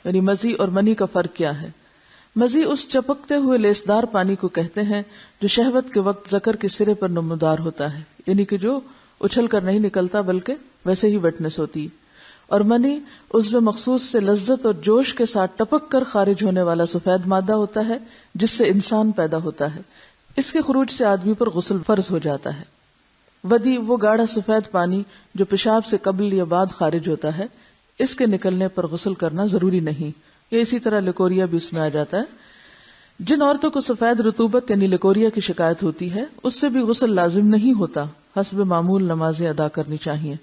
یعنی مزی اور منی کا فرق کیا ہے؟ مزی اس چپکتے ہوئے لیسدار پانی کو کہتے ہیں جو شہوت کے وقت ذکر کے سرے پر نمودار ہوتا ہے، یعنی کہ جو اچھل کر نہیں نکلتا بلکہ ویسے ہی ویٹنس ہوتی ہے. اور منی عضو مخصوص سے لذت اور جوش کے ساتھ ٹپک کر خارج ہونے والا سفید مادہ ہوتا ہے جس سے انسان پیدا ہوتا ہے. اس کے خروج سے آدمی پر غسل فرض ہو جاتا ہے. ودی وہ گاڑھا سفید پانی جو پیشاب سے قبل یا بعد خارج ہوتا ہے، اس کے نکلنے پر غسل کرنا ضروری نہیں. یا اسی طرح لکوریا بھی اس میں آ جاتا ہے. جن عورتوں کو سفید رطوبت یعنی لکوریا کی شکایت ہوتی ہے اس سے بھی غسل لازم نہیں ہوتا، حسب معمول نمازیں ادا کرنی چاہیے.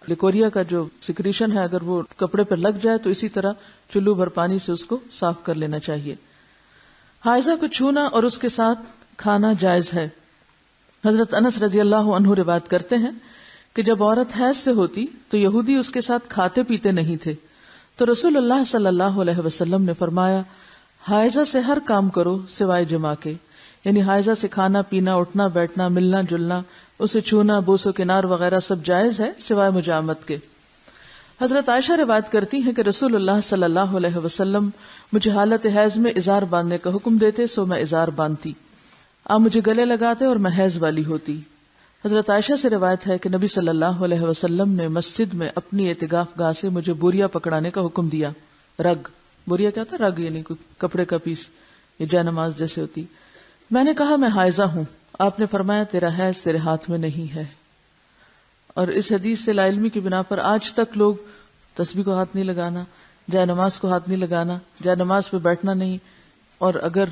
لکوریا کا جو سیکریشن ہے اگر وہ کپڑے پر لگ جائے تو اسی طرح چلو بھر پانی سے اس کو صاف کر لینا چاہیے. حائضہ کو چھونا اور اس کے ساتھ کھانا جائز ہے. حضرت انس رضی اللہ عنہ روایت کرتے ہیں کہ جب عورت حیض سے ہوتی تو یہودی اس کے ساتھ کھاتے پیتے نہیں تھے، تو رسول اللہ صلی اللہ علیہ وسلم نے فرمایا حائضہ سے ہر کام کرو سوائے جماع کے، یعنی حائضہ سے کھانا پینا، اٹھنا بیٹھنا، ملنا جلنا، اسے چھونا، بوس و کنار وغیرہ سب جائز ہے سوائے مجامت کے. حضرت عائشہ روایت کرتی ہیں کہ رسول اللہ صلی اللہ علیہ وسلم مجھے حالت حیض میں ازار باندھنے کا حکم دیتے سو میں ازار باندھتی. آپ مجھے گلے لگاتے اور میں حیض والی ہوتی. حضرت عائشہ سے روایت ہے کہ نبی صلی اللہ علیہ وسلم نے مسجد میں اپنی اعتکاف گاہ سے مجھے بوریا پکڑانے کا حکم دیا. رگ، بوریا کیا ہوتا ہے؟ رگ یعنی کپڑے کا پیس، یہ جے نماز جیسے ہوتی. میں نے کہا میں حائضہ ہوں. آپ نے فرمایا تیرا حیض تیرے ہاتھ میں نہیں ہے. اور اس حدیث سے لا علمی کی بنا پر آج تک لوگ تسبیح کو ہاتھ نہیں لگانا، جے نماز کو ہاتھ نہیں لگانا، جے نماز پہ بیٹھنا نہیں، اور اگر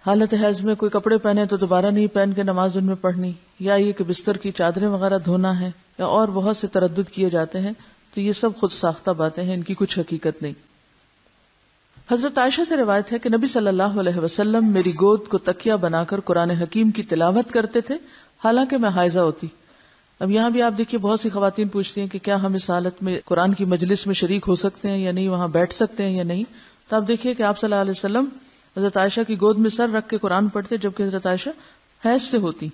حالت حیض میں کوئی کپڑے پہنے تو دوبارہ نہیں پہن کے نماز ان میں پڑھنی، یا یہ کہ بستر کی چادریں وغیرہ دھونا ہے، یا اور بہت سے تردد کیے جاتے ہیں. تو یہ سب خود ساختہ باتیں ہیں، ان کی کچھ حقیقت نہیں. حضرت عائشہ سے روایت ہے کہ نبی صلی اللہ علیہ وسلم میری گود کو تکیہ بنا کر قرآن حکیم کی تلاوت کرتے تھے حالانکہ میں حائضہ ہوتی. اب یہاں بھی آپ دیکھیے بہت سی خواتین پوچھتی ہیں کہ کیا ہم اس حالت میں قرآن کی مجلس میں شریک ہو سکتے ہیں یا نہیں، وہاں بیٹھ سکتے ہیں یا نہیں. تو آپ دیکھیے کہ آپ صلی اللہ علیہ وسلم حضرت عائشہ کی گود میں سر رکھ کے قرآن پڑھتے جبکہ حضرت عائشہ حیض سے ہوتی.